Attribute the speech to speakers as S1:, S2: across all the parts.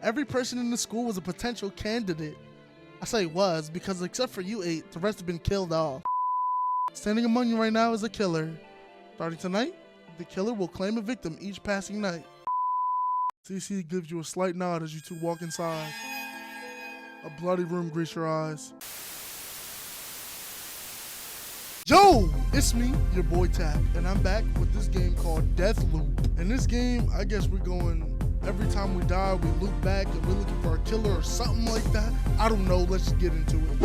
S1: Every person in the school was a potential candidate. I say was because except for you 8, the rest have been killed off. Standing among you right now is a killer. Starting tonight, the killer will claim a victim each passing night. CC gives you a slight nod as you two walk inside. A bloody room greets your eyes. Yo, it's me, your boy Tapp, and I'm back with this game called Death Loop. In this game, I guess we're going, every time we die, we loop back and we're looking for a killer or something like that. I don't know, let's just get into it.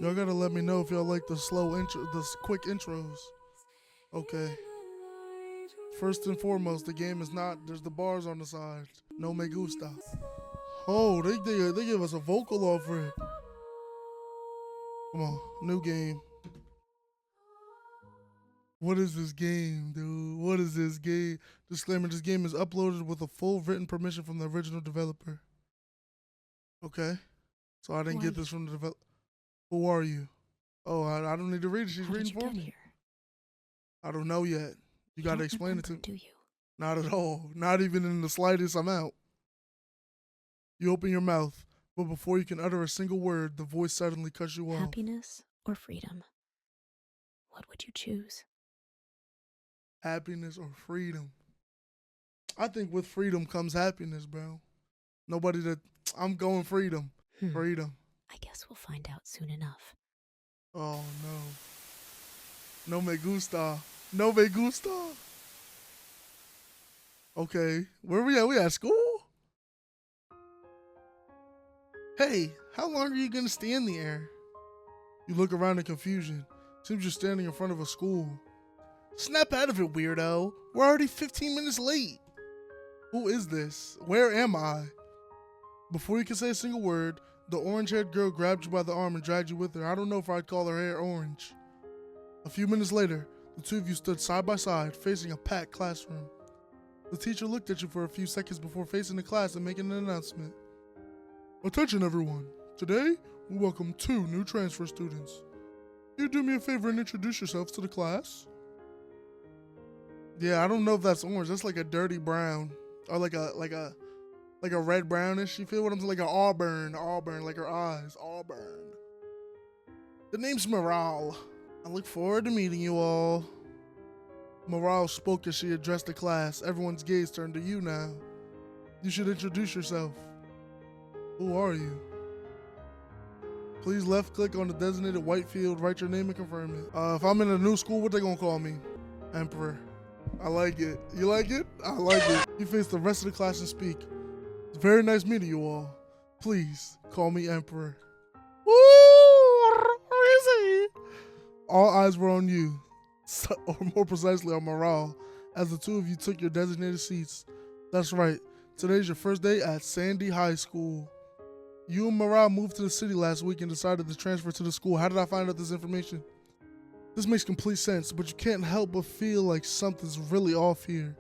S1: Y'all gotta let me know if y'all like the quick intros. Okay. First and foremost, the game is not, there's the bars on the side. No me gusta. Oh, they give us a vocal offer it. Come on, new game. What is this game, dude? What is this game? Disclaimer, this game is uploaded with a full written permission from the original developer. Okay. So I didn't get this from the developer. Who are you? Oh, I don't need to read it. She's reading for me. I don't know yet. You gotta explain it to me.
S2: Do you?
S1: Not at all. Not even in the slightest amount. You open your mouth, but before you can utter a single word, the voice suddenly cuts you off.
S2: Happiness or freedom? What would you choose?
S1: Happiness or freedom? I think with freedom comes happiness, bro. I'm going freedom. Freedom.
S2: I guess we'll find out soon enough.
S1: Oh, no. No me gusta. No me gusta. Okay. Where we at? We at school? Hey, how long are you gonna stay in the air? You look around in confusion. Seems you're standing in front of a school. Snap out of it, weirdo. We're already 15 minutes late. Who is this? Where am I? Before you can say a single word, the orange-haired girl grabbed you by the arm and dragged you with her. I don't know if I'd call her hair orange. A few minutes later, the two of you stood side by side, facing a packed classroom. The teacher looked at you for a few seconds before facing the class and making an announcement. Attention, everyone. Today, we welcome 2 new transfer students. Can you do me a favor and introduce yourselves to the class? Yeah, I don't know if that's orange. That's like a dirty brown, or like a red brownish. You feel what I'm saying? Like an auburn, like her eyes, auburn. The name's Morale. I look forward to meeting you all. Morale spoke as she addressed the class. Everyone's gaze turned to you now. You should introduce yourself. Who are you? Please left click on the designated white field, write your name and confirm it. If I'm in a new school, what they gonna call me? Emperor. I like it. You like it? I like it. You face the rest of the class and speak. It's very nice meeting you all. Please call me Emperor. Woo! Where is he? All eyes were on you, or more precisely on Morale, as the two of you took your designated seats. That's right. Today's your first day at Sandy High School. You and Morale moved to the city last week and decided to transfer to the school. How did I find out this information? This makes complete sense, but you can't help but feel like something's really off here.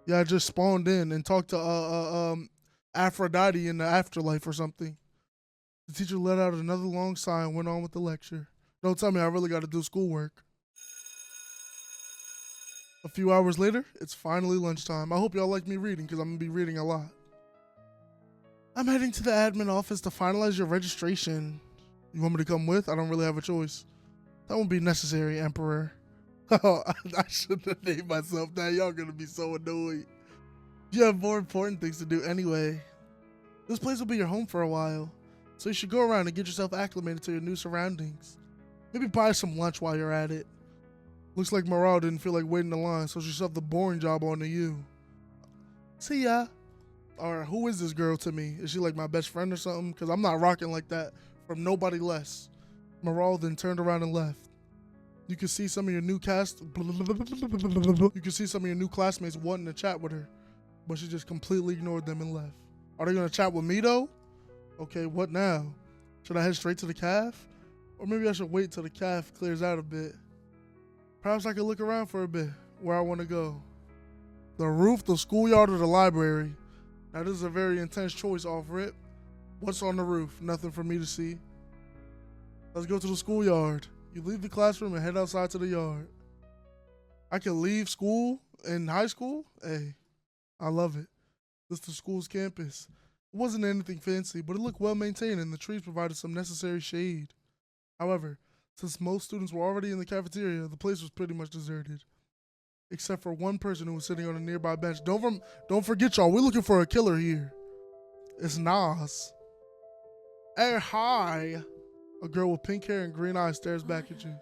S1: Yeah, I just spawned in and talked to Aphrodite in the afterlife or something. The teacher let out another long sigh and went on with the lecture. Don't tell me I really got to do schoolwork. A few hours later, it's finally lunchtime. I hope y'all like me reading because I'm going to be reading a lot. I'm heading to the admin office to finalize your registration. You want me to come with? I don't really have a choice. That won't be necessary, Emperor. Oh, I shouldn't have named myself that. Y'all gonna be so annoyed. You have more important things to do anyway. This place will be your home for a while, so you should go around and get yourself acclimated to your new surroundings. Maybe buy some lunch while you're at it. Looks like Morale didn't feel like waiting in line, so she shoved the boring job onto you. See ya. Alright, who is this girl to me? Is she like my best friend or something? Because I'm not rocking like that from nobody less. Morale then turned around and left. You can see some of your new classmates wanting to chat with her, but she just completely ignored them and left. Are they gonna chat with me though? Okay, what now? Should I head straight to the calf? Or maybe I should wait till the calf clears out a bit. Perhaps I could look around for a bit, where I want to go. The roof, the schoolyard, or the library? Now this is a very intense choice off rip. What's on the roof? Nothing for me to see. Let's go to the schoolyard. You leave the classroom and head outside to the yard. I can leave school in high school? Hey, I love it. This is the school's campus. It wasn't anything fancy, but it looked well maintained and the trees provided some necessary shade. However, since most students were already in the cafeteria, the place was pretty much deserted. Except for one person who was sitting on a nearby bench. Don't forget, y'all, we're looking for a killer here. It's Nas. Hey, hi. A girl with pink hair and green eyes stares back at you.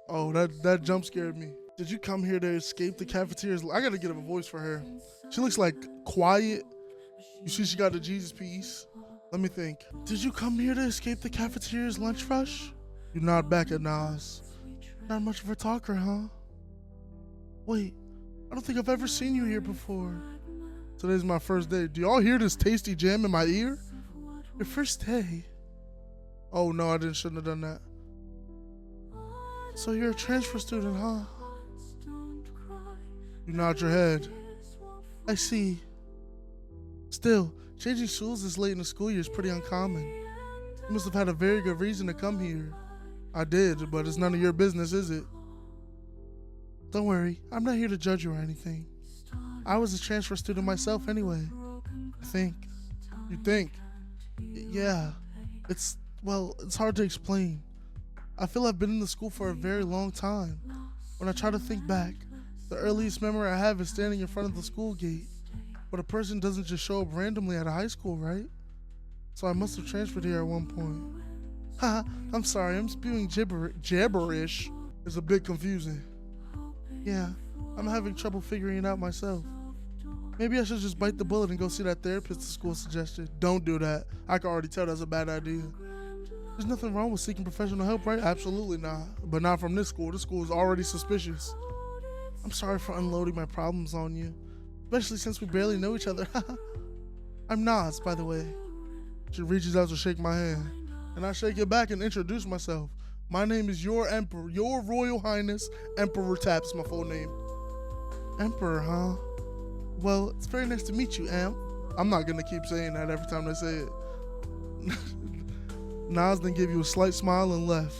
S1: Oh, that jump scared me. Did you come here to escape the cafeterias? I gotta get a voice for her. She looks like quiet. You see she got the Jesus piece. Let me think. Did you come here to escape the cafeteria's lunch rush? You nod back at Nas. Not much of a talker, huh? Wait, I don't think I've ever seen you here before. Today's my first day. Do y'all hear this tasty jam in my ear? Your first day? Oh no, I shouldn't have done that. So you're a transfer student, huh? You nod your head. I see. Still, changing schools this late in the school year is pretty uncommon. You must have had a very good reason to come here. I did, but it's none of your business, is it? Don't worry, I'm not here to judge you or anything. I was a transfer student myself anyway. I think. You think? Yeah. It's hard to explain. I feel I've been in the school for a very long time. When I try to think back, the earliest memory I have is standing in front of the school gate. But a person doesn't just show up randomly at a high school, right? So I must have transferred here at one point. Haha, I'm sorry, I'm spewing gibberish. It's a bit confusing. Yeah, I'm having trouble figuring it out myself. Maybe I should just bite the bullet and go see that therapist the school suggested. Don't do that. I can already tell that's a bad idea. There's nothing wrong with seeking professional help, right? Absolutely not. But not from this school. This school is already suspicious. I'm sorry for unloading my problems on you, especially since we barely know each other. I'm Nas, by the way. She reaches out to shake my hand, and I shake it back and introduce myself. My name is your Emperor, your Royal Highness, Emperor Tapp is my full name. Emperor, huh? Well, it's very nice to meet you, Amp. I'm not gonna keep saying that every time I say it. Nas then gave you a slight smile and left.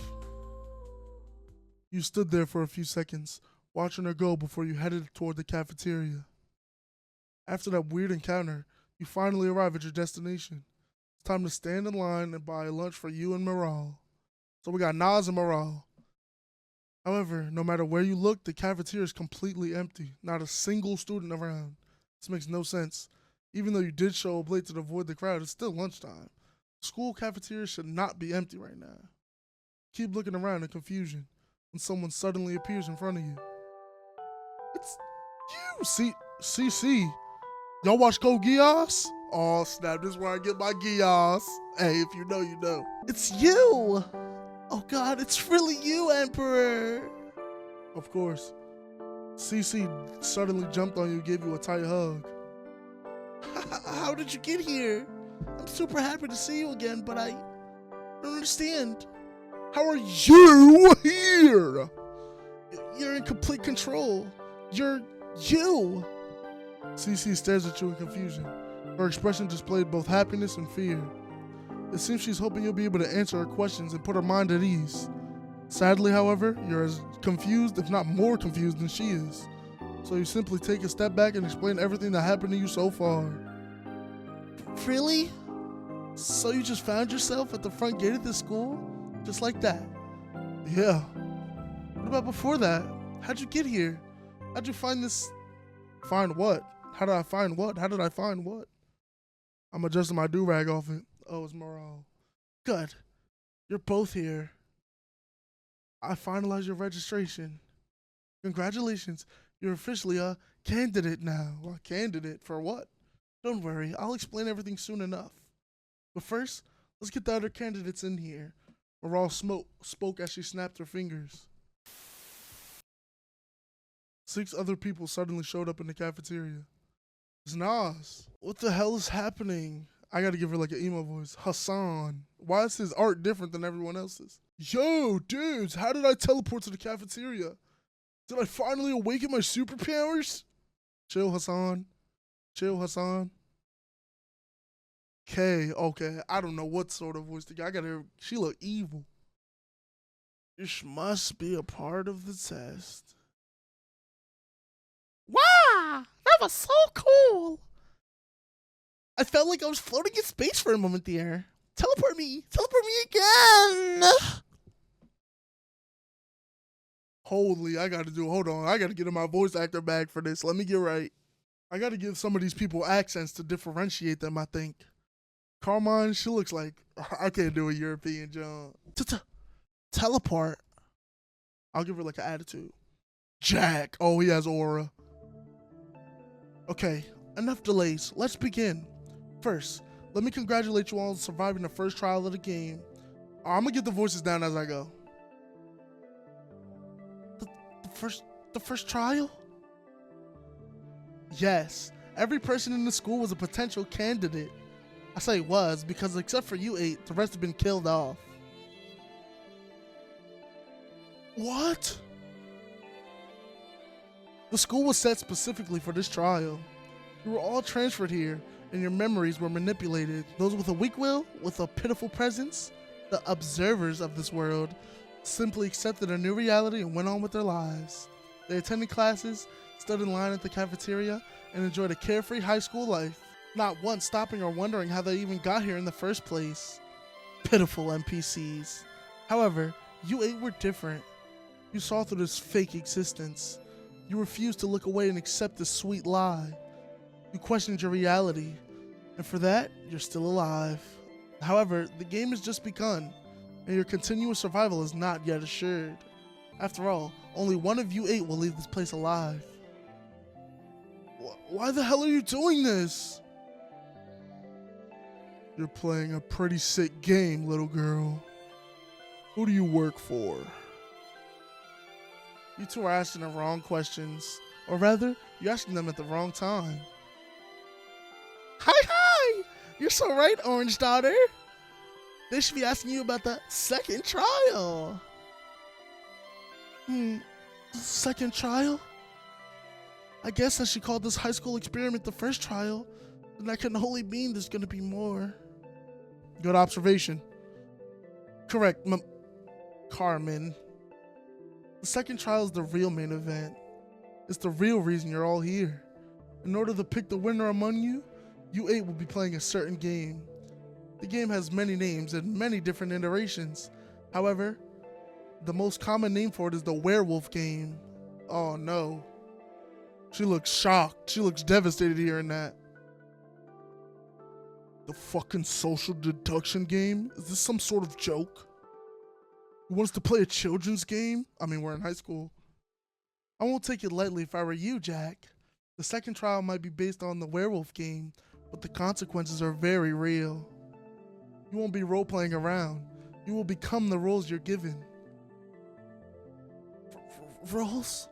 S1: You stood there for a few seconds, watching her go before you headed toward the cafeteria. After that weird encounter, you finally arrive at your destination. It's time to stand in line and buy lunch for you and Moral. So we got Nas and Moral. However, no matter where you look, the cafeteria is completely empty. Not a single student around. This makes no sense. Even though you did show up late to avoid the crowd, it's still lunchtime. School cafeteria should not be empty right now. Keep looking around in confusion when someone suddenly appears in front of you. It's you, CC. Y'all watch Code Geass? Oh snap, this is where I get my Geass. Hey, if you know, you know. It's you! Oh god, it's really you, Emperor! Of course. CC suddenly jumped on you and gave you a tight hug. How did you get here? I'm super happy to see you again, but I don't understand. How are you here? You're in complete control. You're you. CC stares at you in confusion. Her expression displayed both happiness and fear. It seems she's hoping you'll be able to answer her questions and put her mind at ease. Sadly, however, you're as confused, if not more confused, than she is. So you simply take a step back and explain everything that happened to you so far. Really? So you just found yourself at the front gate of this school? Just like that? Yeah. What about before that? How'd you get here? How'd you find this? Find what? How did I find what? How did I find what? I'm adjusting my do-rag off it. Oh, it's Moral. Good. You're both here. I finalized your registration. Congratulations. You're officially a candidate now. A candidate for what? Don't worry. I'll explain everything soon enough. But first, let's get the other candidates in here. Moral spoke as she snapped her fingers. 6 other people suddenly showed up in the cafeteria. It's Nas. What the hell is happening? I gotta give her like an emo voice. Hassan. Why is his art different than everyone else's? Yo, dudes, how did I teleport to the cafeteria? Did I finally awaken my superpowers? Chill, Hassan. Chill, Hassan. Okay. I don't know what sort of voice to get. I gotta hear. She look evil. This must be a part of the test. Wow! That was so cool. I felt like I was floating in space for a moment there. Teleport me again. Holy, I gotta get in my voice actor bag for this. Let me get right. I gotta give some of these people accents to differentiate them, I think. Carmine, she looks like, I can't do a European John. Teleport. I'll give her like an attitude. Jack. Oh, he has aura. Okay, enough delays. Let's begin. First, let me congratulate you all on surviving the first trial of the game. I'm gonna get the voices down as I go. The first trial? Yes, every person in the school was a potential candidate. I say was because except for you 8, the rest have been killed off. What? The school was set specifically for this trial. You were all transferred here, and your memories were manipulated. Those with a weak will, with a pitiful presence, the observers of this world, simply accepted a new reality and went on with their lives. They attended classes, stood in line at the cafeteria, and enjoyed a carefree high school life, not once stopping or wondering how they even got here in the first place. Pitiful NPCs. However, you 8 were different. You saw through this fake existence. You refused to look away and accept this sweet lie. You questioned your reality, and for that, you're still alive. However, the game has just begun, and your continuous survival is not yet assured. After all, only one of you 8 will leave this place alive. Why the hell are you doing this? You're playing a pretty sick game, little girl. Who do you work for? You two are asking the wrong questions. Or rather, you're asking them at the wrong time. Hi! You're so right, Orange Daughter. They should be asking you about the second trial. Second trial? I guess I should call this high school experiment the first trial, and that can only mean there's gonna be more. Good observation. Correct, Carmen. The second trial is the real main event. It's the real reason you're all here. In order to pick the winner among you, you 8 will be playing a certain game. The game has many names and many different iterations. However, the most common name for it is the werewolf game. Oh no. She looks shocked. She looks devastated hearing that. The fucking social deduction game? Is this some sort of joke? You want us to play a children's game? I mean, we're in high school. I won't take it lightly if I were you, Jack. The second trial might be based on the werewolf game, but the consequences are very real. You won't be role-playing around. You will become the roles you're given. Roles?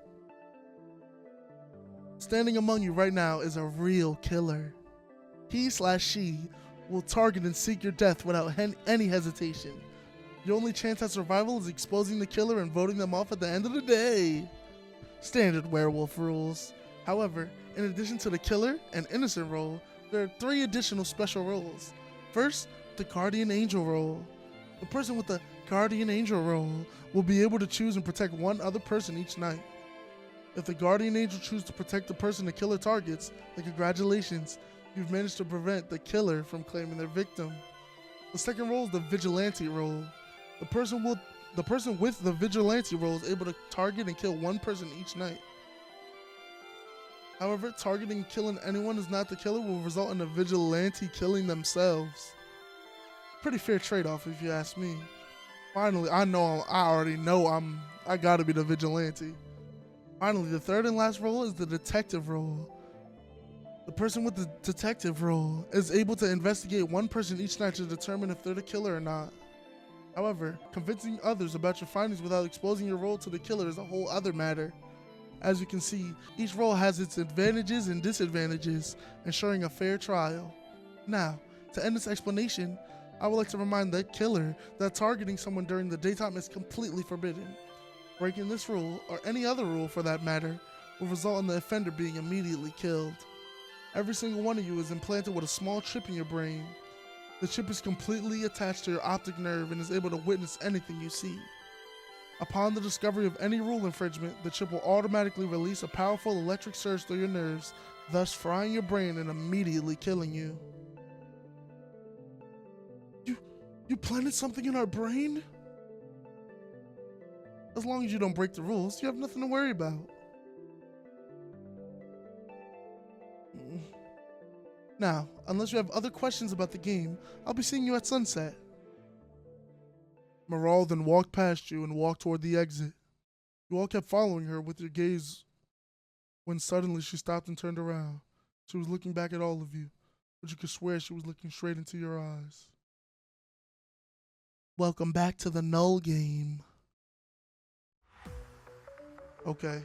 S1: Standing among you right now is a real killer. He/she will target and seek your death without any hesitation. Your only chance at survival is exposing the killer and voting them off at the end of the day. Standard werewolf rules. However, in addition to the killer and innocent role, there are 3 additional special roles. First, the guardian angel role. The person with the guardian angel role will be able to choose and protect one other person each night. If the guardian angel chooses to protect the person the killer targets, then congratulations, you've managed to prevent the killer from claiming their victim. The second role is the vigilante role. The person with the vigilante role is able to target and kill one person each night. However, targeting and killing anyone who's not the killer will result in the vigilante killing themselves. Pretty fair trade-off if you ask me. Finally, I already know I gotta be the vigilante. Finally, the third and last role is the detective role. The person with the detective role is able to investigate one person each night to determine if they're the killer or not. However, convincing others about your findings without exposing your role to the killer is a whole other matter. As you can see, each role has its advantages and disadvantages, ensuring a fair trial. Now, to end this explanation, I would like to remind the killer that targeting someone during the daytime is completely forbidden. Breaking this rule, or any other rule for that matter, will result in the offender being immediately killed. Every single one of you is implanted with a small chip in your brain. The chip is completely attached to your optic nerve and is able to witness anything you see. Upon the discovery of any rule infringement, the chip will automatically release a powerful electric surge through your nerves, thus frying your brain and immediately killing you. You planted something in our brain? As long as you don't break the rules, you have nothing to worry about. Now, unless you have other questions about the game, I'll be seeing you at sunset. Maral then walked past you and walked toward the exit. You all kept following her with your gaze when suddenly she stopped and turned around. She was looking back at all of you, but you could swear she was looking straight into your eyes. Welcome back to the Null game. Okay.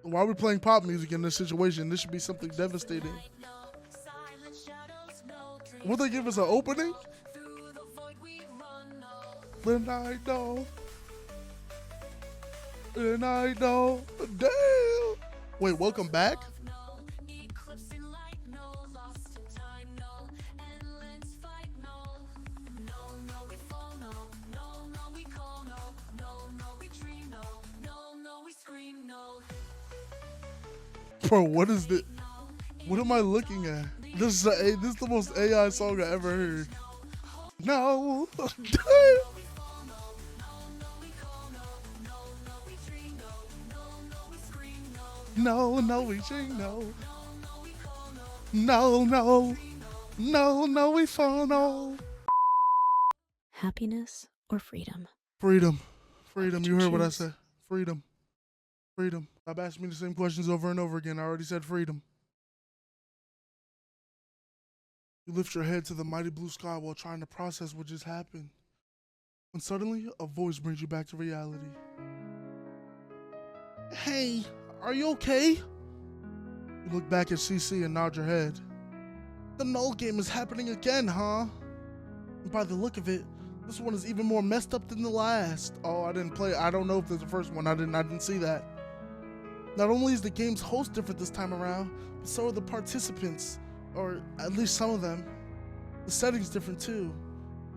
S1: Why are we playing pop music in this situation? This should be something devastating. Will they give us an opening? Then I know. Then I know. Damn. Wait, welcome back? Bro, what is this? What am I looking at? This is the most AI song I ever heard. No. No, we dream, no. No, we fall, no.
S2: Happiness or freedom?
S1: Freedom.
S2: What would
S1: You heard what I
S2: choose?
S1: said. Freedom. Stop asking me the same questions over and over again. I already said freedom. You lift your head to the mighty blue sky while trying to process what just happened. When suddenly, a voice brings you back to reality. Hey, are you okay? You look back at CC and nod your head. The Null game is happening again, huh? And by the look of it, this one is even more messed up than the last. Oh, I didn't play it. I don't know if there's the first one. I didn't see that. Not only is the game's host different this time around, but so are the participants, or at least some of them. The setting's different too.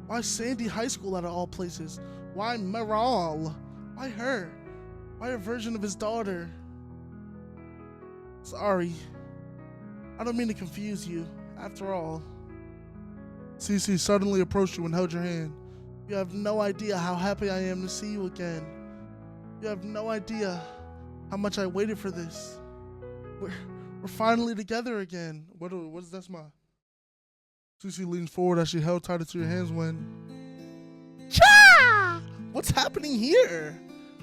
S1: Why Sandy High School out of all places? Why Maral? Why her? Why a version of his daughter? Sorry. I don't mean to confuse you. After all. Cece suddenly approached you and held your hand. You have no idea how happy I am to see you again. You have no idea how much I waited for this. We're finally together again. What is that smile? Cece leans forward as she held tighter to your hands when... Cha! What's happening here?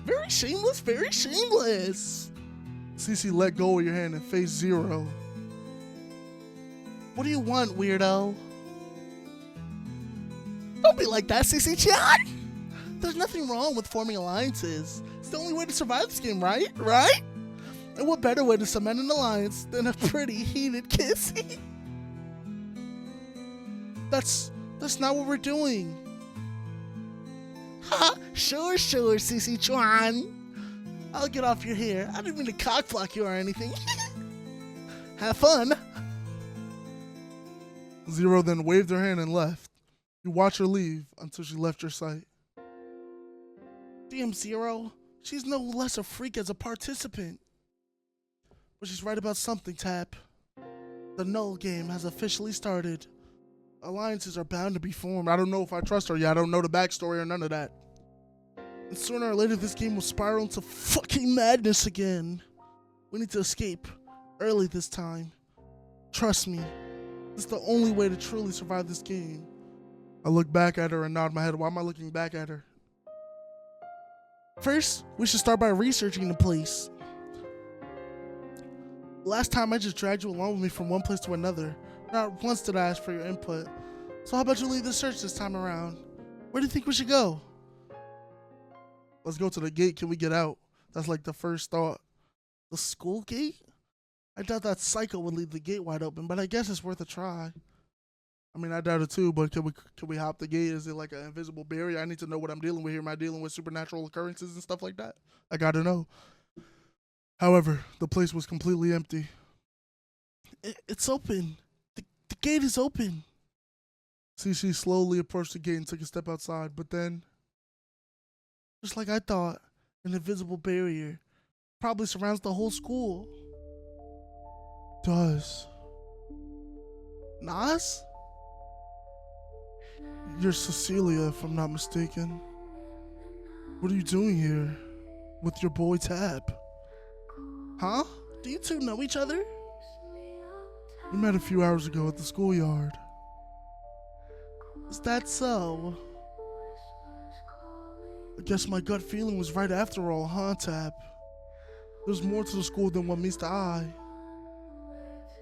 S1: Very shameless, very shameless. Cece let go of your hand and faced Zero. What do you want, weirdo? Don't be like that, Cece-chan! There's nothing wrong with forming alliances. It's the only way to survive this game, right? Right? And what better way to cement an alliance than a pretty heated kiss? That's not what we're doing. Ha! Sure, Cece-chan. I'll get off your hair. I didn't mean to cockblock you or anything. Have fun. Zero then waved her hand and left. You watch her leave until she left your sight. Damn, Zero. She's no less a freak as a participant. But she's right about something, Tapp. The Null game has officially started. Alliances are bound to be formed. I don't know if I trust her yet. I don't know the backstory or none of that. And sooner or later, this game will spiral into fucking madness again. We need to escape. Early this time. Trust me. It's the only way to truly survive this game. I look back at her and nod my head. Why am I looking back at her? First, we should start by researching the place. Last time I just dragged you along with me from one place to another. Not once did I ask for your input. So how about you lead the search this time around? Where do you think we should go? Let's go to the gate. Can we get out? That's like the first thought. The school gate? I doubt that psycho would leave the gate wide open, but I guess it's worth a try. I mean, I doubt it too, but can we hop the gate? Is it like an invisible barrier? I need to know what I'm dealing with here. Am I dealing with supernatural occurrences and stuff like that? I gotta know. However, the place was completely empty. It's open. The gate is open. Cece slowly approached the gate and took a step outside, but then Just like I thought, an invisible barrier probably surrounds the whole school. Does. Nas? You're Cecilia, if I'm not mistaken. What are you doing here with your boy Tapp? Huh? Do you two know each other? We met a few hours ago at the schoolyard. Is that so? I guess my gut feeling was right after all, huh, Tapp? There's more to the school than what meets the eye.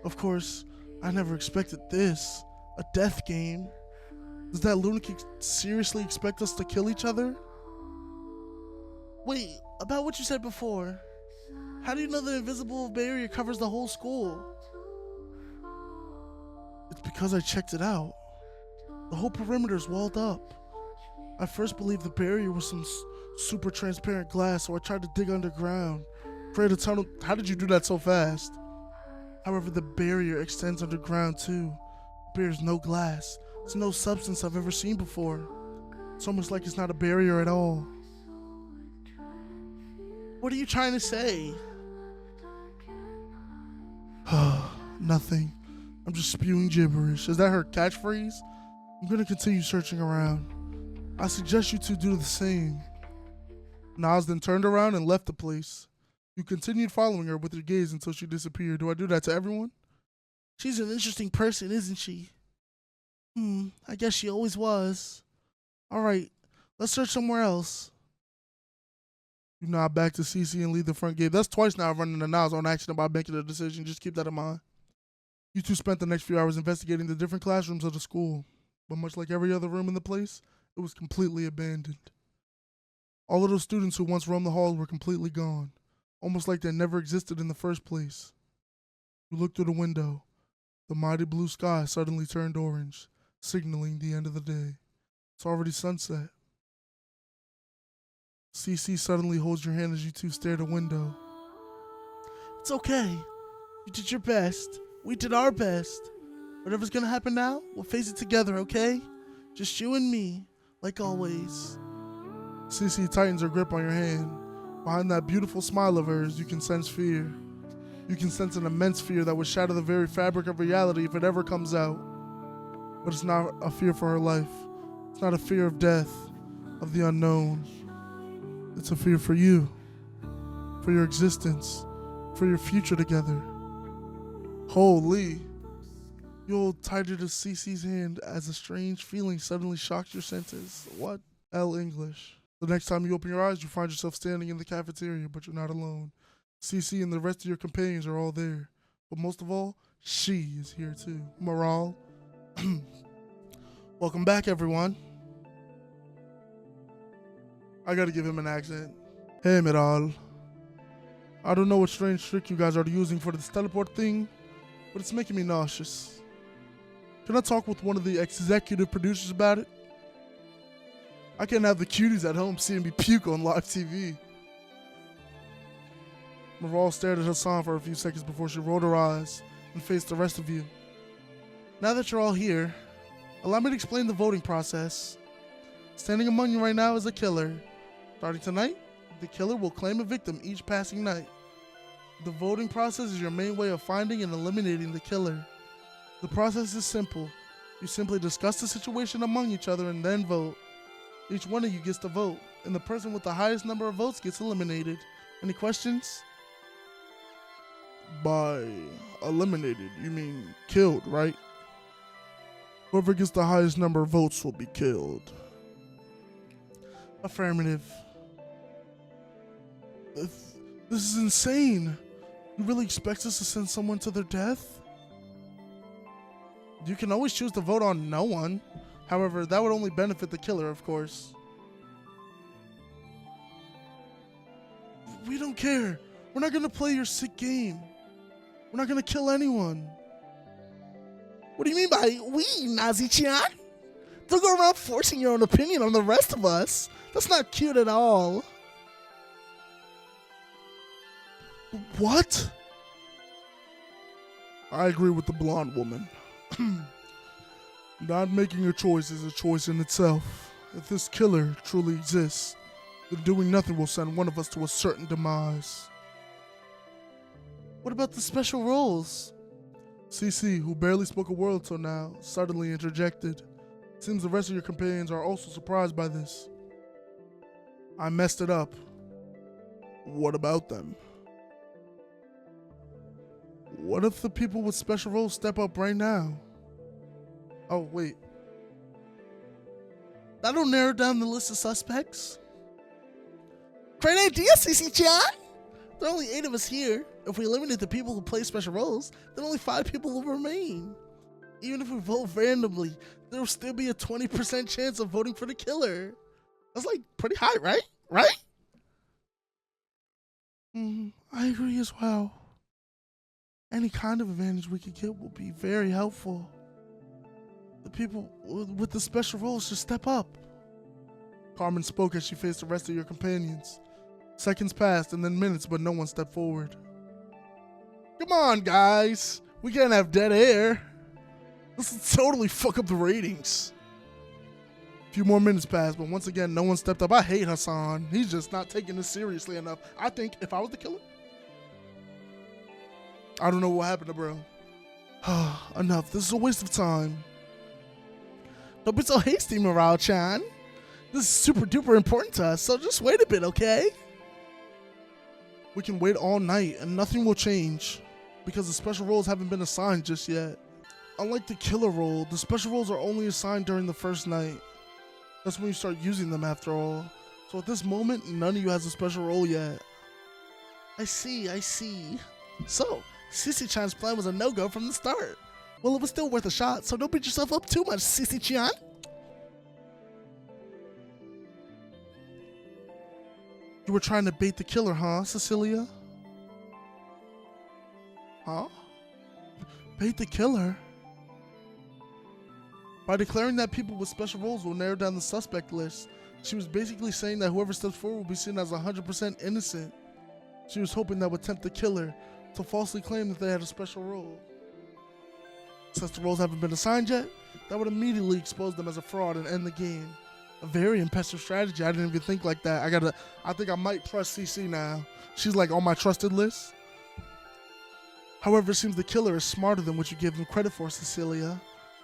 S1: Of course, I never expected this. A death game. Does that lunatic seriously expect us to kill each other? Wait, about what you said before. How do you know the invisible barrier covers the whole school? It's because I checked it out. The whole perimeter's walled up. I first believed the barrier was some super transparent glass, so I tried to dig underground, create a tunnel. How did you do that so fast? However, the barrier extends underground too. It bears no glass. It's no substance I've ever seen before. It's almost like it's not a barrier at all. What are you trying to say? Nothing. I'm just spewing gibberish. Is that her catchphrase? I'm gonna continue searching around. I suggest you two do the same. Nas then turned around and left the place. You continued following her with your gaze until she disappeared. Do I do that to everyone? She's an interesting person, isn't she? I guess she always was. Alright, let's search somewhere else. You nod back to CC and leave the front gate. That's twice now I've run into Nas on action about making a decision. Just keep that in mind. You two spent the next few hours investigating the different classrooms of the school. But much like every other room in the place, it was completely abandoned. All of those students who once roamed the halls were completely gone. Almost like they never existed in the first place. You looked through the window. The mighty blue sky suddenly turned orange, signaling the end of the day. It's already sunset. CC suddenly holds your hand as you two stare at a window. It's okay. You did your best. We did our best. Whatever's gonna happen now, we'll face it together, okay? Just you and me, like always. CC tightens her grip on your hand. Behind that beautiful smile of hers, you can sense fear. You can sense an immense fear that would shatter the very fabric of reality if it ever comes out. But it's not a fear for her life. It's not a fear of death, of the unknown. It's a fear for you, for your existence, for your future together. Holy. You hold tighter to CC's hand as a strange feeling suddenly shocks your senses. What? English. The next time you open your eyes, you find yourself standing in the cafeteria, but you're not alone. CC and the rest of your companions are all there. But most of all, she is here too. Morale. Welcome back, everyone. I gotta give him an accent. Hey, Miral. I don't know what strange trick you guys are using for this teleport thing, but it's making me nauseous. Can I talk with one of the executive producers about it? I can't have the cuties at home seeing me puke on live TV. Maral stared at Hassan for a few seconds before she rolled her eyes and faced the rest of you. Now that you're all here, allow me to explain the voting process. Standing among you right now is a killer. Starting tonight, the killer will claim a victim each passing night. The voting process is your main way of finding and eliminating the killer. The process is simple. You simply discuss the situation among each other and then vote. Each one of you gets to vote, and the person with the highest number of votes gets eliminated. Any questions? By eliminated, you mean killed, right? Whoever gets the highest number of votes will be killed. Affirmative. This is insane. You really expect us to send someone to their death? You can always choose to vote on no one. However, that would only benefit the killer, of course. We don't care. We're not gonna play your sick game. We're not gonna kill anyone. What do you mean by we, Nazi-chan? Don't go around forcing your own opinion on the rest of us. That's not cute at all. What? I agree with the blonde woman. Not making a choice is a choice in itself. If this killer truly exists, Then doing nothing will send one of us to a certain demise.
S3: What about the special roles?
S1: CC, who barely spoke a word till now, suddenly interjected. Seems the rest of your companions are also surprised by this. I messed it up. What about them? What if the people with special roles step up right now? Oh, wait.
S3: That'll narrow down the list of suspects. Great idea, CC-chan! There are only 8 of us here. If we eliminate the people who play special roles, then only 5 people will remain. Even if we vote randomly, there will still be a 20% chance of voting for the killer. That's like pretty high, right? Right?
S1: I agree as well. Any kind of advantage we could get will be very helpful. The people with the special roles should step up. Carmen spoke as she faced the rest of your companions. Seconds passed and then minutes, but no one stepped forward. Come on, guys. We can't have dead air. This will totally fuck up the ratings. A few more minutes passed, but once again, no one stepped up. I hate Hassan. He's just not taking this seriously enough. I think if I was the killer, I don't know what happened to bro. Enough. This is a waste of time.
S3: Don't be so hasty, Morale-chan. This is super duper important to us, so just wait a bit, okay?
S1: We can wait all night and nothing will change because the special roles haven't been assigned just yet. Unlike the killer role, the special roles are only assigned during the first night. That's when you start using them after all. So at this moment, none of you has a special role yet.
S3: I see. So, CC-chan's plan was a no-go from the start. Well, it was still worth a shot, so don't beat yourself up too much, CC-chan.
S1: You were trying to bait the killer, huh, Cecilia? Huh? Bait the killer? By declaring that people with special roles will narrow down the suspect list, she was basically saying that whoever steps forward will be seen as 100% innocent. She was hoping that would tempt the killer to falsely claim that they had a special role. Since the roles haven't been assigned yet, that would immediately expose them as a fraud and end the game. A very impressive strategy. I didn't even think like that. I think I might trust CC now. She's like on my trusted list. However, it seems the killer is smarter than what you gave him credit for, Cecilia.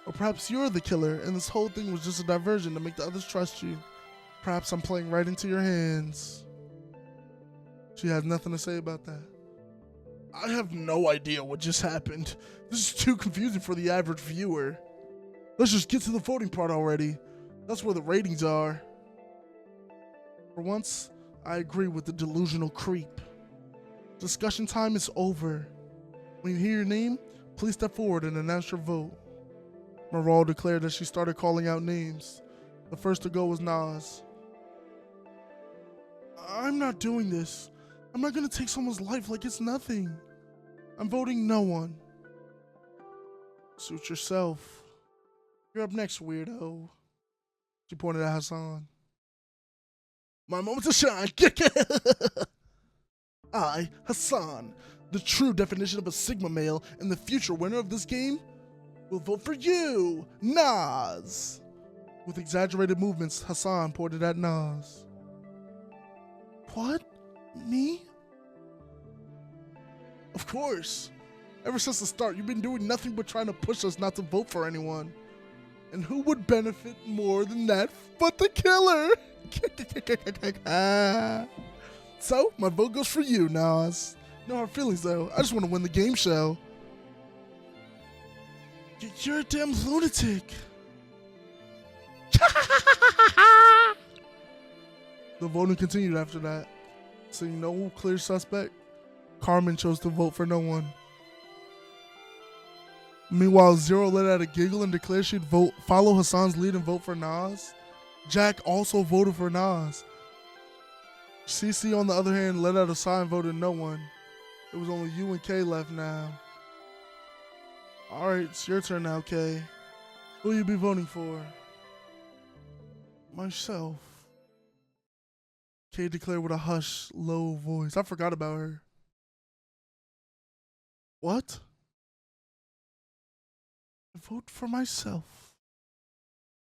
S1: Or perhaps you're the killer, and this whole thing was just a diversion to make the others trust you. Perhaps I'm playing right into your hands. She has nothing to say about that. I have no idea what just happened. This is too confusing for the average viewer. Let's just get to the voting part already. That's where the ratings are. For once, I agree with the delusional creep. Discussion time is over. When you hear your name, please step forward and announce your vote. Maral declared as she started calling out names. The first to go was Nas. I'm not doing this. I'm not gonna take someone's life like it's nothing. I'm voting no one. Suit yourself. You're up next, weirdo. She pointed at Hassan. My moment to shine. I, Hassan, the true definition of a Sigma male and the future winner of this game, will vote for you, Nas. With exaggerated movements, Hassan pointed at Nas. What? Me? Of course. Ever since the start, you've been doing nothing but trying to push us not to vote for anyone. And who would benefit more than that but the killer? So, my vote goes for you, Nas. No hard feelings, though. I just want to win the game show. You're a damn lunatic. The voting continued after that. Seeing no clear suspect, Carmen chose to vote for no one. Meanwhile, Zero let out a giggle and declared she'd follow Hassan's lead and vote for Nas. Jack also voted for Nas. CC, on the other hand, let out a sigh and voted no one. It was only you and Kay left now. Alright, it's your turn now, Kay. Who will you be voting for? Myself. Kay declared with a hushed, low voice. I forgot about her. What? I vote for myself.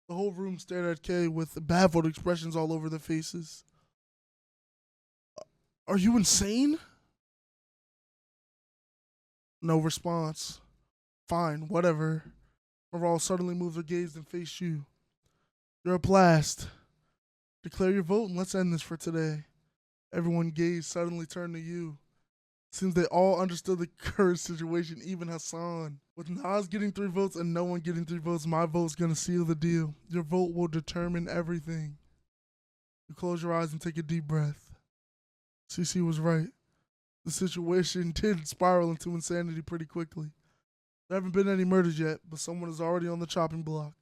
S1: The whole room stared at Kay with baffled expressions all over their faces. Are you insane? No response. Fine, whatever. Maral suddenly moves her gaze and faced you. You're a blast. Declare your vote and let's end this for today. Everyone's gaze suddenly turned to you. Seems they all understood the current situation, even Hassan. With Nas getting 3 votes and no one getting 3 votes, my vote's gonna seal the deal. Your vote will determine everything. You close your eyes and take a deep breath. CC was right. The situation did spiral into insanity pretty quickly. There haven't been any murders yet, but someone is already on the chopping block.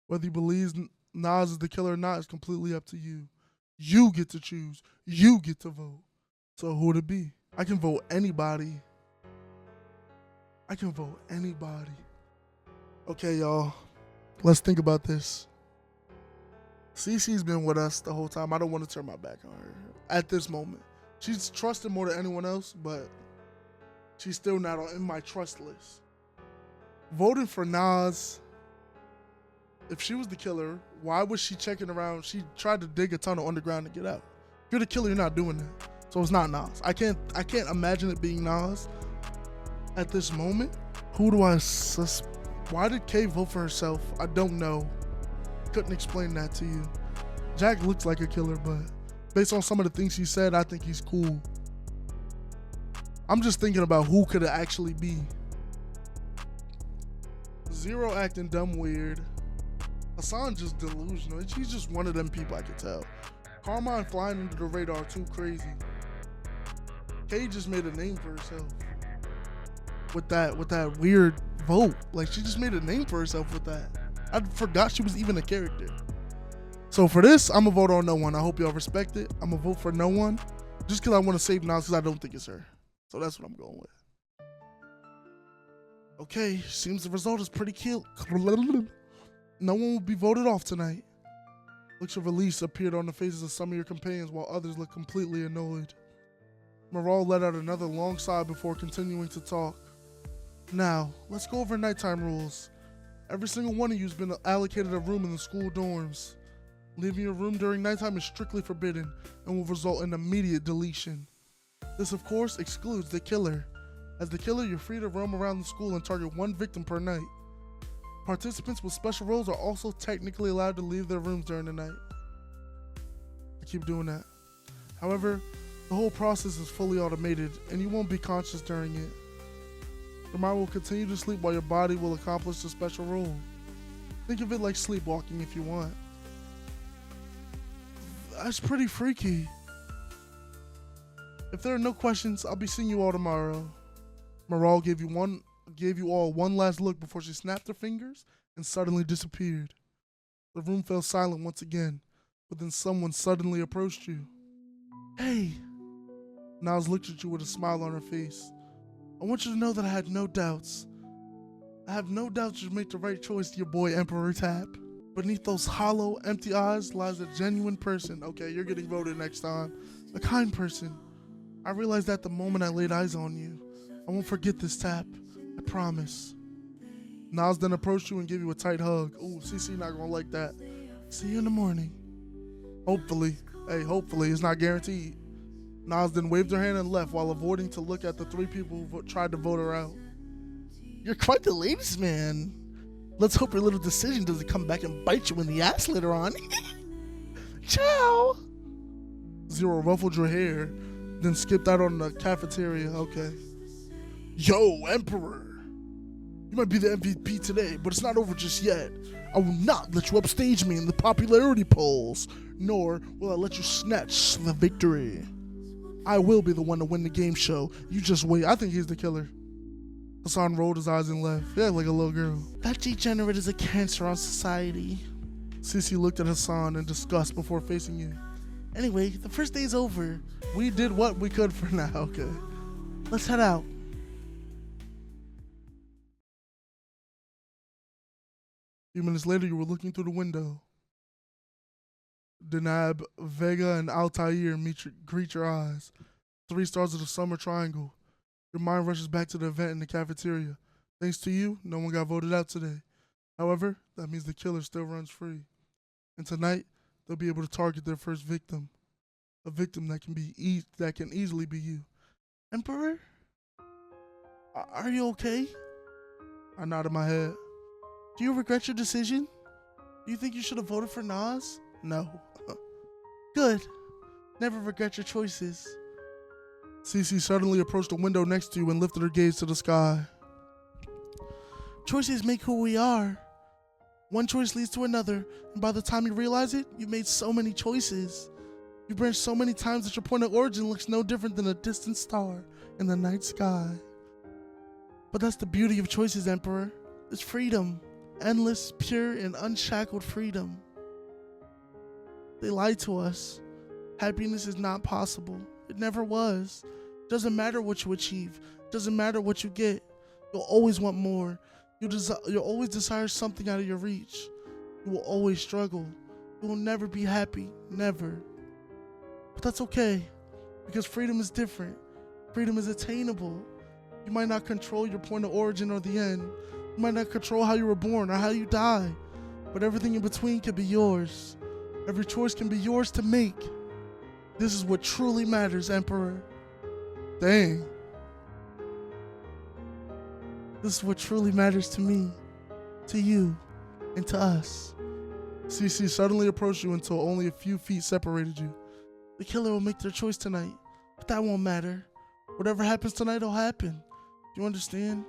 S1: Whether you believe Nas is the killer or not is completely up to you. You get to choose. You get to vote. So who would it be? I can vote anybody. I can vote anybody. Okay, y'all. Let's think about this. Cece's been with us the whole time. I don't want to turn my back on her at this moment. She's trusted more than anyone else, but she's still not in my trust list. Voting for Nas, if she was the killer, why was she checking around? She tried to dig a tunnel underground to get out. If you're the killer, you're not doing that. So it's not Nas. I can't imagine it being Nas at this moment. Who do I Why did Kay vote for herself? I don't know. Couldn't explain that to you. Jack looks like a killer, but based on some of the things he said, I think he's cool. I'm just thinking about who could it actually be. Zero acting dumb weird. Hassan just delusional. He's just one of them people, I could tell. Carmine flying under the radar too crazy. Kay just made a name for herself with that weird vote. Like, she just made a name for herself with that. I forgot she was even a character. So for this, I'm gonna vote on no one. I hope y'all respect it. I'm gonna vote for no one just because I want to save Nas because I don't think it's her. So that's what I'm going with. Okay, seems the result is pretty cute. No one will be voted off tonight. Looks of release appeared on the faces of some of your companions while others looked completely annoyed. Maral let out another long sigh before continuing to talk. Now, let's go over nighttime rules. Every single one of you has been allocated a room in the school dorms. Leaving your room during nighttime is strictly forbidden and will result in immediate deletion. This, of course, excludes the killer. As the killer, you're free to roam around the school and target one victim per night. Participants with special roles are also technically allowed to leave their rooms during the night. I keep doing that. However, the whole process is fully automated and you won't be conscious during it. Your mind will continue to sleep while your body will accomplish the special role. Think of it like sleepwalking if you want. That's pretty freaky. If there are no questions, I'll be seeing you all tomorrow. Maral gave you all one last look before she snapped her fingers and suddenly disappeared. The room fell silent once again, but then someone suddenly approached you. Hey! Niles looked at you with a smile on her face. I want you to know that I had no doubts. I have no doubts you'll make the right choice to your boy Emperor Tapp. Beneath those hollow, empty eyes lies a genuine person. Okay, you're getting voted next time. A kind person. I realized that the moment I laid eyes on you. I won't forget this, Tapp. I promise. Nas then approached you and gave you a tight hug. Ooh, CC not gonna like that. See you in the morning. Hopefully. Hey, hopefully. It's not guaranteed. Nas then waved her hand and left while avoiding to look at the 3 people who tried to vote her out. You're quite the ladies' man. Let's hope your little decision doesn't come back and bite you in the ass later on. Ciao! Zero ruffled your hair, then skipped out on the cafeteria. Okay. Yo, Emperor! You might be the MVP today, but it's not over just yet. I will not let you upstage me in the popularity polls, nor will I let you snatch the victory. I will be the one to win the game show. You just wait. I think he's the killer. Hassan rolled his eyes and left. Yeah, like a little girl. That degenerate is a cancer on society. Sissy looked at Hassan in disgust before facing you. Anyway, the first day's over. We did what we could for now. Okay. Let's head out. A few minutes later, you were looking through the window. Denab, Vega, and Altair greet your eyes. 3 stars of the summer triangle. Your mind rushes back to the event in the cafeteria. Thanks to you, no one got voted out today. However, that means the killer still runs free. And tonight, they'll be able to target their first victim. A victim that can easily be you.
S3: Emperor? Are you okay?
S1: I nodded my head.
S3: Do you regret your decision? Do you think you should have voted for Nas?
S1: No.
S3: Good. Never regret your choices.
S1: Cece suddenly approached the window next to you and lifted her gaze to the sky.
S3: Choices make who we are. One choice leads to another, and by the time you realize it, you've made so many choices. You branched so many times that your point of origin looks no different than a distant star in the night sky. But that's the beauty of choices, Emperor. It's freedom. Endless, pure, and unshackled freedom. They lied to us. Happiness is not possible. It never was. Doesn't matter what you achieve. Doesn't matter what you get. You'll always want more. You'll always desire something out of your reach. You will always struggle. You will never be happy. Never. But that's okay. Because freedom is different. Freedom is attainable. You might not control your point of origin or the end. You might not control how you were born or how you die. But everything in between can be yours. Every choice can be yours to make. This is what truly matters, Emperor.
S1: Dang.
S3: This is what truly matters to me, to you, and to us.
S1: Cece suddenly approached you until only a few feet separated you.
S3: The killer will make their choice tonight, but that won't matter. Whatever happens tonight will happen. You understand?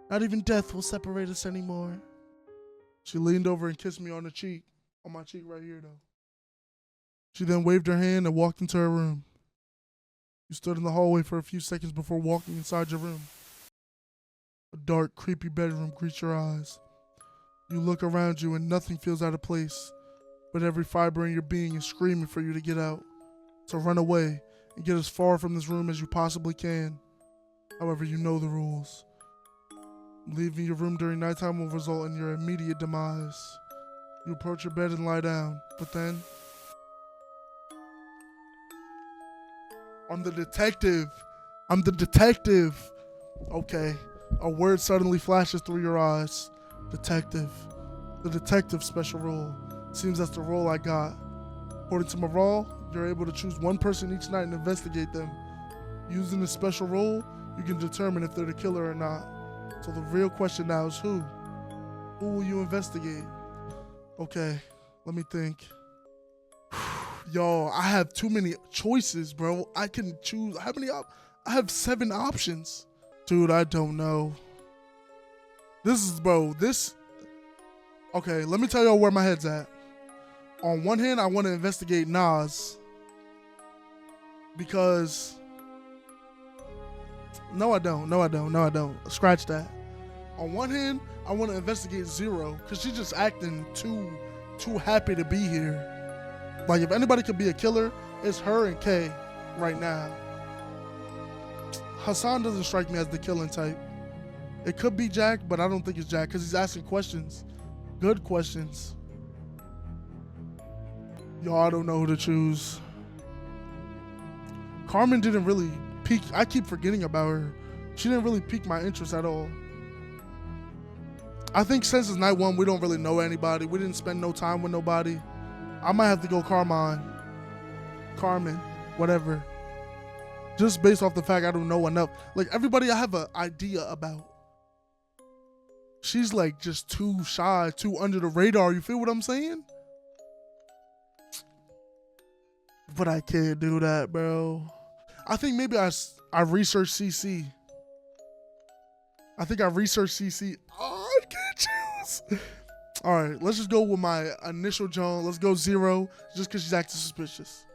S3: Not even death will separate us anymore.
S1: She leaned over and kissed me on the cheek. On my cheek right here, though. She then waved her hand and walked into her room. You stood in the hallway for a few seconds before walking inside your room. A dark, creepy bedroom greets your eyes. You look around you and nothing feels out of place, but every fiber in your being is screaming for you to get out, to run away and get as far from this room as you possibly can. However, you know the rules. Leaving your room during nighttime will result in your immediate demise. You approach your bed and lie down, but then... I'm the detective. I'm the detective. Okay. A word suddenly flashes through your eyes. Detective. The detective special role. Seems that's the role I got. According to morale, you're able to choose one person each night and investigate them. Using this special role, you can determine if they're the killer or not. So the real question now is who? Who will you investigate? Okay, let me think. Yo, I have too many choices, bro. I can choose. How many? I have 7 options. Dude, I don't know. Okay, let me tell y'all where my head's at. On one hand, I want to investigate Nas. Because... No, I don't. Scratch that. On one hand, I want to investigate Zero, because she's just acting too happy to be here. Like, if anybody could be a killer, it's her and Kay right now. Hassan doesn't strike me as the killing type. It could be Jack, but I don't think it's Jack because he's asking questions. Good questions. Yo, I don't know who to choose. Carmen didn't really pique. I keep forgetting about her. She didn't really pique my interest at all. I think since it's night 1, we don't really know anybody. We didn't spend no time with nobody. I might have to go Carmen, whatever. Just based off the fact I don't know enough. Like, everybody I have an idea about. She's like just too shy, too under the radar. You feel what I'm saying? But I can't do that, bro. I think maybe I researched CC. I think I researched CC. Oh, I can't choose. All right, let's just go with my initial Joan. Let's go Zero, just because she's acting suspicious.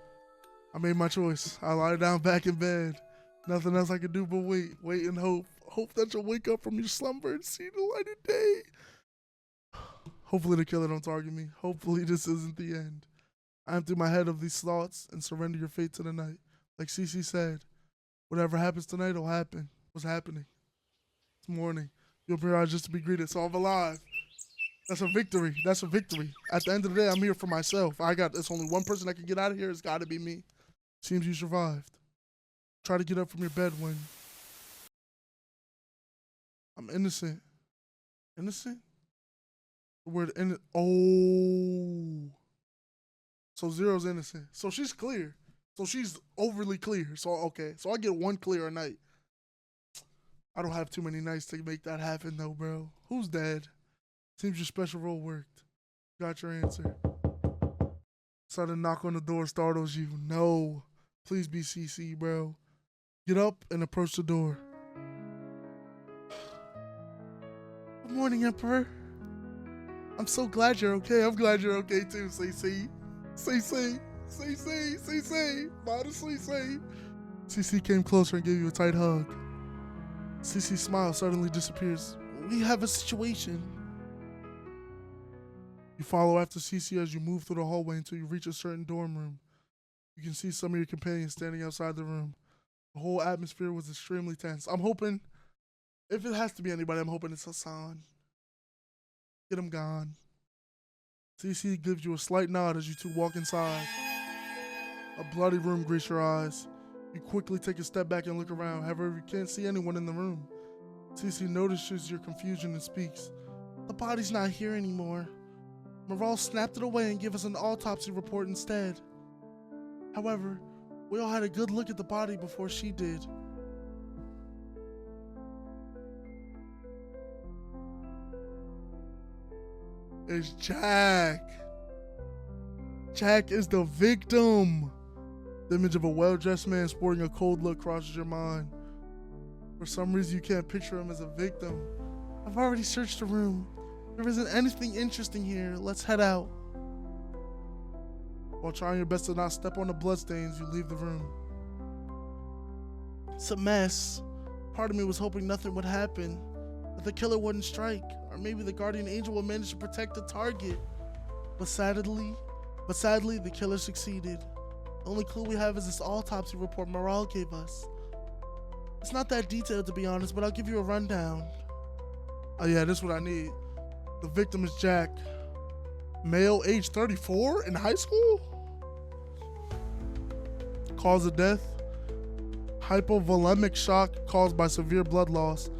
S1: I made my choice. I lie down back in bed. Nothing else I can do but wait and hope. Hope that you'll wake up from your slumber and see the light of day. Hopefully the killer don't target me. Hopefully this isn't the end. I empty my head of these thoughts and surrender your fate to the night. Like Cece said, whatever happens tonight will happen. What's happening? It's morning. You open your eyes just to be greeted, so I'm alive. That's a victory. That's a victory. At the end of the day, I'm here for myself. There's only one person that can get out of here. It's got to be me. Seems you survived. Try to get up from your bed when... I'm innocent. Innocent? The word innocent. Oh. So Zero's innocent. So she's clear. So she's overly clear. So okay, so I get one clear a night. I don't have too many nights to make that happen though, bro. Who's dead? Seems your special role worked. Got your answer. Sudden knock on the door startles you. No. Please be CC, bro. Get up and approach the door. Good morning, Emperor. I'm so glad you're okay. I'm glad you're okay too, CC. CC. CC. Modestly, say. CC came closer and gave you a tight hug. CC's smile suddenly disappears. We have a situation. You follow after CC as you move through the hallway until you reach a certain dorm room. You can see some of your companions standing outside the room. The whole atmosphere was extremely tense. I'm hoping, if it has to be anybody, I'm hoping it's Hassan. Get him gone. CC gives you a slight nod as you two walk inside. A bloody room greets your eyes. You quickly take a step back and look around. However, you can't see anyone in the room. CC notices your confusion and speaks. The body's not here anymore. Moral snapped it away and gave us an autopsy report instead. However, we all had a good look at the body before she did. It's Jack. Jack is the victim. The image of a well-dressed man sporting a cold look crosses your mind. For some reason, you can't picture him as a victim. I've already searched the room. There isn't anything interesting here. Let's head out. While trying your best to not step on the bloodstains, you leave the room. It's a mess. Part of me was hoping nothing would happen, that the killer wouldn't strike, or maybe the guardian angel would manage to protect the target. But sadly, the killer succeeded. The only clue we have is this autopsy report Morale gave us. It's not that detailed, to be honest, but I'll give you a rundown. Oh yeah, this is what I need. The victim is Jack. Male, age 34, in high school? Cause of death: hypovolemic shock caused by severe blood loss.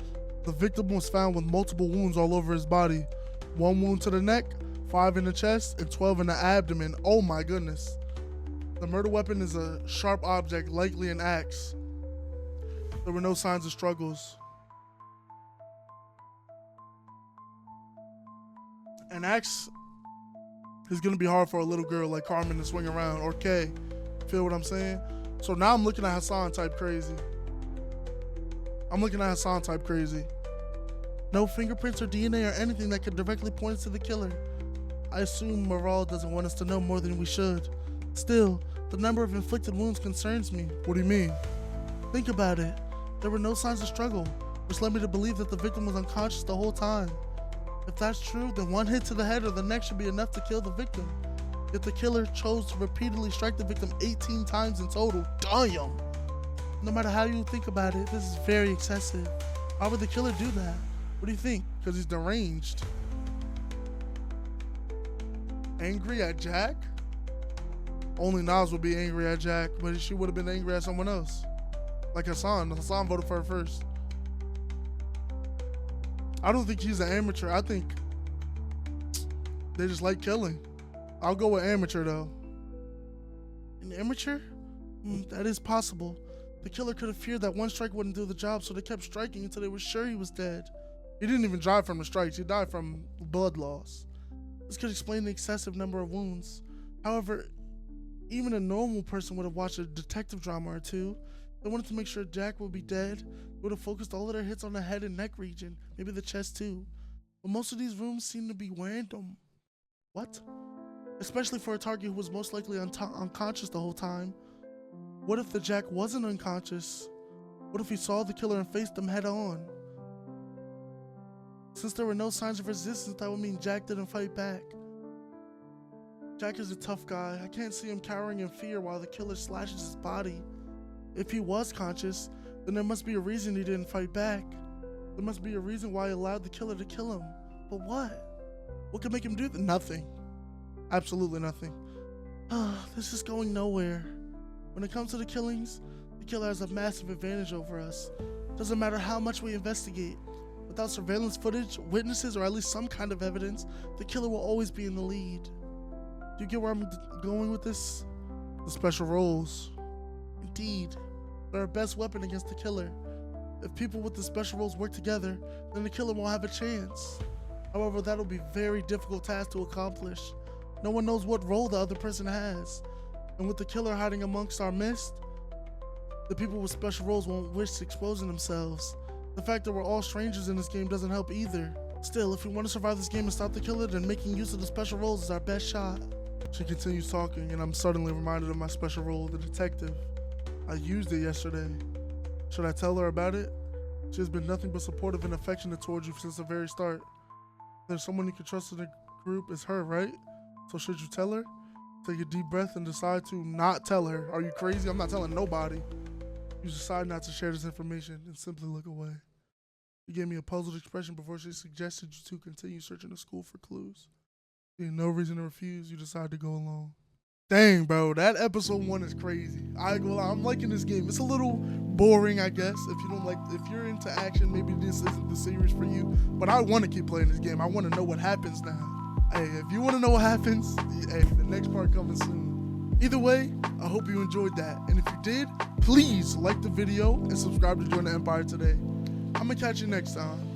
S1: The victim was found with multiple wounds all over his body. 1 wound to the neck, 5 in the chest, and 12 in the abdomen. Oh my goodness. The murder weapon is a sharp object, likely an axe. There were no signs of struggles. An axe is gonna be hard for a little girl like Carmen to swing around, or Kay. Feel what I'm saying? So now I'm looking at Hassan type crazy. No fingerprints or DNA or anything that could directly point us to the killer. I assume Morale doesn't want us to know more than we should. Still, the number of inflicted wounds concerns me. What do you mean? Think about it. There were no signs of struggle, which led me to believe that the victim was unconscious the whole time. If that's true, then 1 hit to the head or the neck should be enough to kill the victim. Yet the killer chose to repeatedly strike the victim 18 times in total. Damn! No matter how you think about it, this is very excessive. Why would the killer do that? What do you think? Because he's deranged. Angry at Jack? Only Nas would be angry at Jack, but she would have been angry at someone else. Like Hassan. Hassan voted for her first. I don't think he's an amateur. I think they just like killing. I'll go with amateur though. An amateur? That is possible. The killer could have feared that 1 strike wouldn't do the job, so they kept striking until they were sure he was dead. He didn't even die from the strikes. He died from blood loss. This could explain the excessive number of wounds. However, even a normal person would have watched a detective drama or two. They wanted to make sure Jack would be dead. They would have focused all of their hits on the head and neck region, maybe the chest too. But most of these wounds seem to be random. What? Especially for a target who was most likely unconscious the whole time. What if the Jack wasn't unconscious? What if he saw the killer and faced them head on? Since there were no signs of resistance, that would mean Jack didn't fight back. Jack is a tough guy. I can't see him cowering in fear while the killer slashes his body. If he was conscious, then there must be a reason he didn't fight back. There must be a reason why he allowed the killer to kill him. But what? What could make him do that? Nothing. Absolutely nothing. This is going nowhere. When it comes to the killings, the killer has a massive advantage over us. Doesn't matter how much we investigate. Without surveillance footage, witnesses, or at least some kind of evidence, the killer will always be in the lead. Do you get where I'm going with this? The special roles.
S3: Indeed, they're our best weapon against the killer. If people with the special roles work together, then the killer won't have a chance. However, that'll be a very difficult task to accomplish. No one knows what role the other person has. And with the killer hiding amongst our midst, the people with special roles won't risk exposing themselves. The fact that we're all strangers in this game doesn't help either. Still, if we want to survive this game and stop the killer, then making use of the special roles is our best shot. She continues talking, and I'm suddenly reminded of my special role, the detective. I used it yesterday. Should I tell her about it? She has been nothing but supportive and affectionate towards you since the very start. There's someone you can trust in the group, it's her, right? So should you tell her? Take a deep breath and decide to not tell her. Are you crazy? I'm not telling nobody. You decide not to share this information and simply look away. She gave me a puzzled expression before she suggested you two continue searching the school for clues. Seeing no reason to refuse, you decide to go along. Dang, bro, that episode 1 is crazy. I'm liking this game. It's a little boring, I guess. If you're into action, maybe this isn't the series for you. But I want to keep playing this game. I want to know what happens now. Hey, if you want to know what happens, hey, the next part coming soon. Either way, I hope you enjoyed that. And if you did, please like the video and subscribe to Join the Empire today. I'm gonna catch you next time.